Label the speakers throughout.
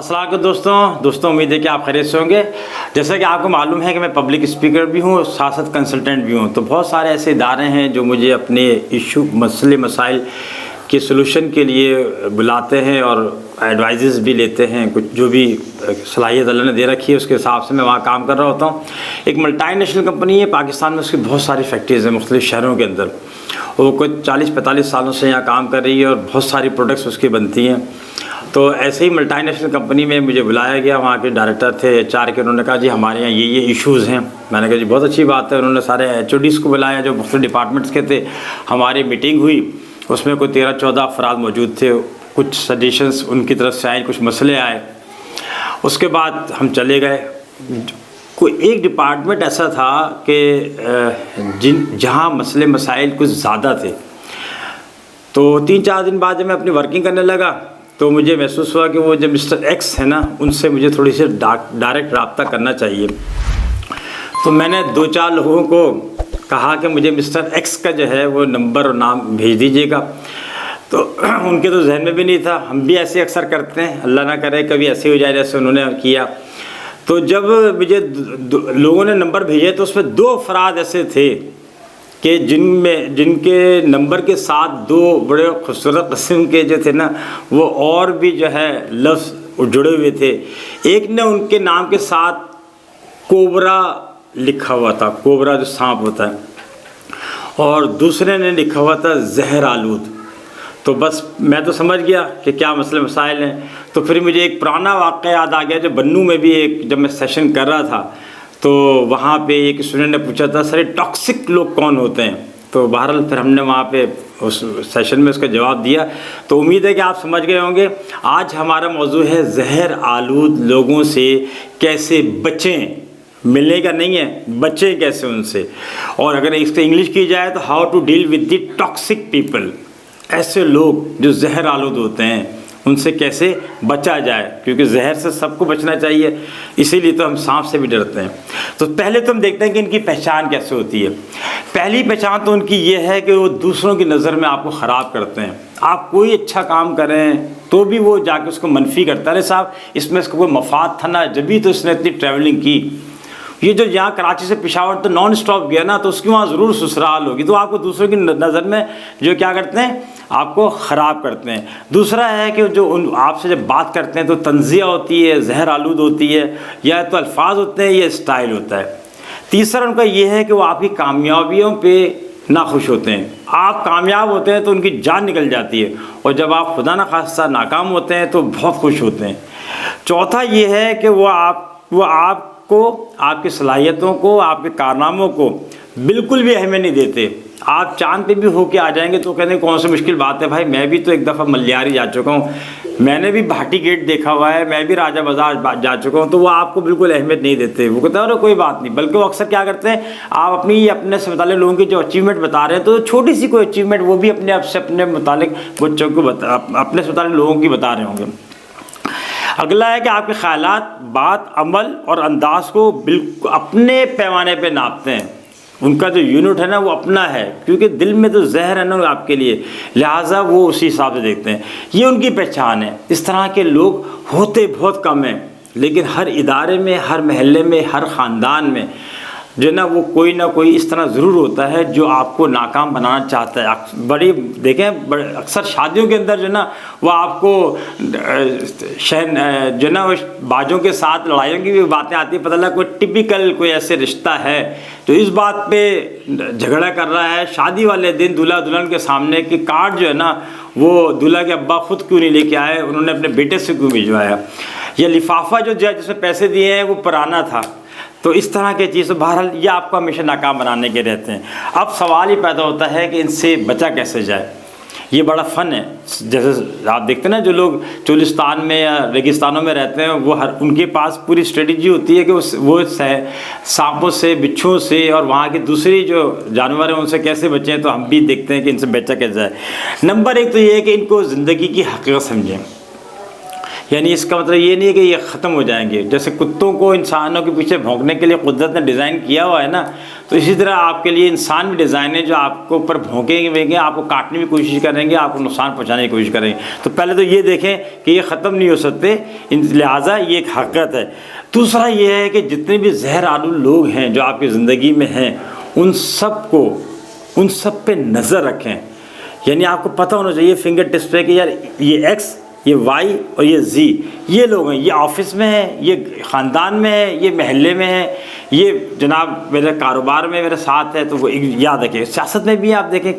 Speaker 1: अस्सलाम वालेकुम दोस्तों उम्मीद है कि आप खैरियत से होंगे। जैसा कि आपको मालूम है कि मैं पब्लिक स्पीकर भी हूँ, साथ साथ कंसल्टेंट भी हूँ। तो बहुत सारे ऐसे इदारे हैं जो मुझे अपने इशू मसले मसाइल के सलूशन के लिए बुलाते हैं और एडवाइजेस भी लेते हैं। कुछ जो भी सलाहियत अल्लाह ने दे रखी है उसके हिसाब से मैं वहाँ काम कर रहा होता हूँ। एक मल्टीनेशनल कंपनी है पाकिस्तान में, उसकी बहुत सारी फैक्ट्रीज़ हैं मुख्तलिफ शहरों के अंदर। वो कुछ 40-45 सालों से यहाँ काम कर रही है और बहुत सारी प्रोडक्ट्स उसकी बनती हैं। तो ऐसे ही मल्टीनेशनल कंपनी में मुझे बुलाया गया, वहाँ के डायरेक्टर थे HR के। उन्होंने कहा जी हमारे यहाँ ये इश्यूज़ हैं। मैंने कहा जी बहुत अच्छी बात है। उन्होंने सारे HODs को बुलाया जो मुख्तलिफ डिपार्टमेंट्स के थे। हमारी मीटिंग हुई, उसमें कोई 13-14 अफराद मौजूद थे। कुछ सजेशंस उनकी तरफ से आए, कुछ मसले आए। उसके बाद हम चले गए। कोई एक डिपार्टमेंट ऐसा था कि जहाँ मसले मसाइल कुछ ज़्यादा थे। तो 3-4 दिन बाद जब मैं अपनी वर्किंग करने लगा तो मुझे महसूस हुआ कि वो जो मिस्टर X है ना, उनसे मुझे थोड़ी सी डायरेक्ट रब्ता करना चाहिए। तो मैंने 2-4 लोगों को कहा कि मुझे मिस्टर X का जो है वो नंबर और नाम भेज दीजिएगा। तो उनके तो जहन में भी नहीं था। हम भी ऐसे अक्सर करते हैं, अल्लाह ना करे कभी ऐसे हो जाए जैसे उन्होंने किया। तो जब मुझे लोगों ने नंबर भेजे तो उसमें 2 अफराद ऐसे थे कि जिनके नंबर के साथ 2 बड़े खूबसूरत किस्म के जो थे ना, वो और भी जो है लफ्ज़ जुड़े हुए थे। एक ने उनके नाम के साथ कोबरा लिखा हुआ था, कोबरा जो सांप होता है, और दूसरे ने लिखा हुआ था जहर आलूद। तो बस मैं तो समझ गया कि क्या मसले मसाइल हैं। तो फिर मुझे एक पुराना वाक़या याद आ गया। जो बन्नू में भी जब मैं सेशन कर रहा था तो वहाँ पे एक स्टूडेंट ने पूछा था सर टॉक्सिक लोग कौन होते हैं। तो बहरहाल फिर हमने वहाँ पे उस सेशन में उसका जवाब दिया। तो उम्मीद है कि आप समझ गए होंगे। आज हमारा मौजू है जहर आलूद लोगों से कैसे बचें। मिलने का नहीं है, बचें कैसे उनसे। और अगर इसका इंग्लिश की जाए तो how to deal with the toxic people. ऐसे लोग जो जहर आलूद होते हैं उनसे कैसे बचा जाए, क्योंकि जहर से सबको बचना चाहिए, इसीलिए तो हम सांप से भी डरते हैं। तो पहले तो हम देखते हैं कि इनकी पहचान कैसे होती है। पहली पहचान तो उनकी ये है कि वो दूसरों की नज़र में आपको ख़राब करते हैं। आप कोई अच्छा काम करें तो भी वो जाके उसको मनफी करता है। अरे साहब इसमें इसका कोई मफाद था ना, जब भी तो इसने इतनी ट्रैवलिंग की। ये जो यहाँ कराची से पेशावर तो नॉन स्टॉप गया ना, तो उसकी वहाँ ज़रूर ससुराल होगी। तो आपको दूसरों की नज़र में जो क्या करते हैं, आपको ख़राब करते हैं। दूसरा है कि जो आपसे जब बात करते हैं तो तंज़िया होती है, जहर आलूद होती है, या तो अल्फाज होते हैं या स्टाइल होता है। तीसरा उनका ये है कि वो आपकी कामयाबियों पे नाखुश होते हैं। आप कामयाब होते हैं तो उनकी जान निकल जाती है, और जब आप खुदा न खास्ता नाकाम होते हैं तो बहुत खुश होते हैं। चौथा ये है कि वो आपको, आपकी सलाहियतों को, आपके कारनामों को बिल्कुल भी अहमियत नहीं देते। आप चांद पे भी होके आ जाएंगे तो कहते हैं कौन सी मुश्किल बात है भाई, मैं भी तो एक दफ़ा मलियारी जा चुका हूँ, मैंने भी भाटी गेट देखा हुआ है, मैं भी राजा बाज़ार जा चुका हूँ। तो वो आपको बिल्कुल अहमियत नहीं देते। वो कहते हैं अरे कोई बात नहीं। बल्कि वो अक्सर क्या करते हैं, आप अपने से मुतालिक लोगों की जो अचीवमेंट बता रहे हैं, तो छोटी सी कोई अचीवमेंट वो भी अपने आप से अपने मुतालिक बच्चों को अपने से मुतालिक लोगों की बता रहे होंगे। अगला है कि आपके ख़यालात, बात, अमल और अंदाज को बिल्कुल अपने पैमाने पे नापते हैं। उनका जो यूनिट है ना वो अपना है, क्योंकि दिल में तो जहर है ना आपके लिए, लिहाजा वो उसी हिसाब से देखते हैं। ये उनकी पहचान है। इस तरह के लोग होते बहुत कम हैं, लेकिन हर इदारे में, हर महल्ले में, हर ख़ानदान में जो ना वो कोई ना कोई इस तरह ज़रूर होता है जो आपको नाकाम बनाना चाहता है। बड़ी देखें अक्सर शादियों के अंदर जो ना वो आपको जो ना वो बाजों के साथ लड़ाइयों की भी बातें आती है। पता लगा कोई टिपिकल कोई ऐसे रिश्ता है तो इस बात पे झगड़ा कर रहा है। शादी वाले दिन दूल्हा दुल्हन के सामने कि कार्ड जो है ना वो दूल्हा के अब्बा खुद क्यों नहीं लेके आए, उन्होंने अपने बेटे से क्यों भिजवाया, या लिफाफा जो है जिसमें पैसे दिए हैं वो पुराना था। तो इस तरह की चीज़ बहरहाल ये आपको हमेशा नाकाम बनाने के रहते हैं। अब सवाल ही पैदा होता है कि इनसे बचा कैसे जाए। ये बड़ा फ़न है। जैसे आप देखते हैं ना जो लोग चोलिस्तान में या रेगिस्तानों में रहते हैं, वो उनके पास पूरी स्ट्रेटजी होती है कि वो सांपों से, बिच्छुओं से और वहाँ के दूसरी जो जानवर हैं उनसे कैसे बचें। तो हम भी देखते हैं कि इनसे बचा कैसे जाए। नंबर 1 तो ये है कि इनको ज़िंदगी की हकीकत समझें। यानी इसका मतलब ये नहीं है कि ये ख़त्म हो जाएंगे। जैसे कुत्तों को इंसानों के पीछे भौंकने के लिए कुदरत ने डिज़ाइन किया हुआ है ना, तो इसी तरह आपके लिए इंसान भी डिज़ाइन है जो आपको ऊपर भौंकेंगे, आपको काटने की कोशिश करेंगे, आपको नुकसान पहुंचाने की कोशिश करेंगे। तो पहले तो ये देखें कि ये ख़त्म नहीं हो सकते, लिहाजा ये एक हक़ीक़त है। दूसरा ये है कि जितने भी जहर आलू लोग हैं जो आपकी ज़िंदगी में हैं, उन सब पे नज़र रखें। यानी आपको पता होना चाहिए फिंगर टिप्स पे कि यार ये एक्स, ये वाई और ये जी, ये लोग हैं, ये ऑफिस में हैं, ये ख़ानदान में है, ये महल्ले में है, ये जनाब मेरे कारोबार में मेरे साथ है। तो वो याद रखें। सियासत में भी आप देखें,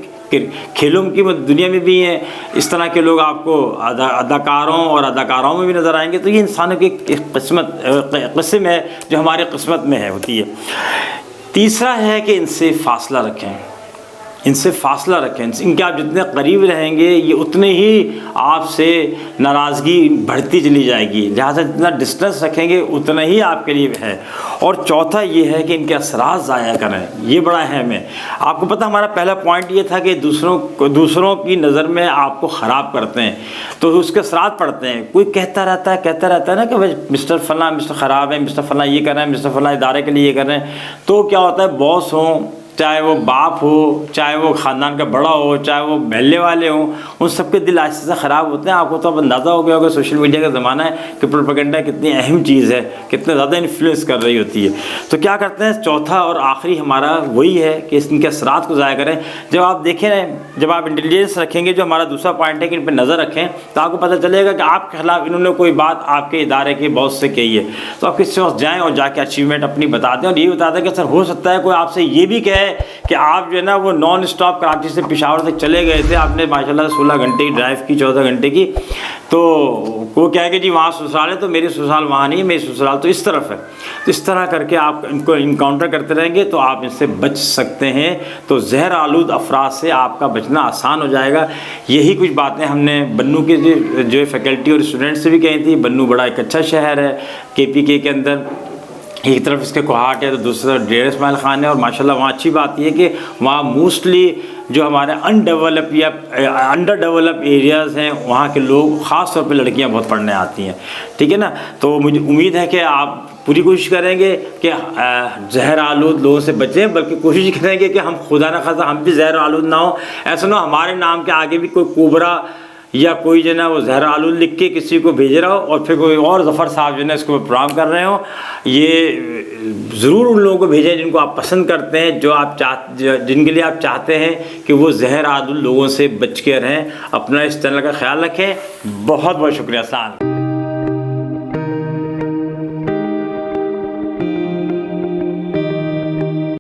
Speaker 1: खेलों की दुनिया में भी हैं, इस तरह के लोग आपको अदाकारों और अदाकाराओं में भी नज़र आएंगे। तो ये इंसानों की एक किस्म है जो हमारी किस्मत में होती है। तीसरा है कि इनसे फ़ासला रखें, इनके आप जितने करीब रहेंगे ये उतने ही आपसे नाराज़गी बढ़ती चली जाएगी। लिहाजा जितना डिस्टेंस रखेंगे उतना ही आपके लिए है। और चौथा ये है कि इनके असरात ज़ाया करें, ये बड़ा अहम है। आपको पता हमारा पहला पॉइंट ये था कि दूसरों की नज़र में आपको ख़राब करते हैं तो उसके असरात पड़ते हैं। कोई कहता रहता है ना कि भाई मिस्टर फ़लाँ मिस्टर ख़राब है, मिस्टर फ़लाँ ये कर रहे हैं, मिस्टर फ़लाँ इदारे के लिए ये कर रहे हैं। तो क्या होता है, बॉस हों, चाहे वो बाप हो, चाहे वो ख़ानदान का बड़ा हो, चाहे वो महल्ले वाले हों, उन सबके दिल आहिस्ते से ख़राब होते हैं। आपको तो अब अंदाज़ा हो गया होगा सोशल मीडिया का ज़माना है कि प्रोपेगेंडा कितनी अहम चीज़ है, कितने ज़्यादा इन्फ्लुएंस कर रही होती है। तो क्या करते हैं, चौथा और आखिरी हमारा वही है कि इनके असरात को ज़ाया करें। जब आप देखें, जब आप इंटेलिजेंस रखेंगे, जो हमारा दूसरा पॉइंट है कि इन पर नज़र रखें, तो आपको पता चलेगा कि आपके खिलाफ इन्होंने कोई बात आपके इदारे के बॉस से कही है, तो आप किससे जाएँ और जाके अचीवमेंट अपनी बता दें और ये बता दें कि सर हो सकता है कोई आपसे ये भी कहे कि आप जो है ना वो नॉन स्टॉप कराची से पेशावर तक चले गए थे, आपने माशाल्लाह 16 घंटे की ड्राइव की, 14 घंटे की, तो वो क्या है कि जी वहाँ ससुराल है तो मेरी ससुराल वहाँ नहीं है, मेरी ससुराल तो इस तरफ है। तो इस तरह करके आप इनको इनकाउंटर करते रहेंगे तो आप इनसे बच सकते हैं। तो जहर आलूद अफराद से आपका बचना आसान हो जाएगा। यही कुछ बातें हमने बन्नू के जो फैकल्टी और स्टूडेंट से भी कही थी। बन्नू बड़ा एक अच्छा शहर है KPK के अंदर, एक तरफ इसके कोहाट है तो दूसरी तरफ डेर इस्माइल ख़ान है। और माशाल्लाह वहाँ अच्छी बात यह है कि वहाँ मोस्टली जो हमारे अनडेवलप या अंडर डेवलप एरियाज़ हैं वहाँ के लोग, ख़ास तौर पे लड़कियाँ बहुत पढ़ने आती हैं, ठीक है ना। तो मुझे उम्मीद है कि आप पूरी कोशिश करेंगे कि जहर आलूद लोगों से बचें, बल्कि कोशिश करेंगे कि हम खुदा न खासा हम भी जहर आलूद ना हो। ऐसा ना हमारे नाम के आगे भी कोई कोबरा या कोई जो ना वो जहर आलूद लिख के किसी को भेज रहा हो और फिर कोई और ज़फ़र साहब जो है इसको प्रोग्राम कर रहे हो। ये ज़रूर उन लोगों को भेजें जिनको आप पसंद करते हैं, जिनके लिए आप चाहते हैं कि वो जहर आलूद लोगों से बच के रहें। अपना इस चैनल का ख्याल रखें। बहुत बहुत शुक्रिया। अस्सलाम।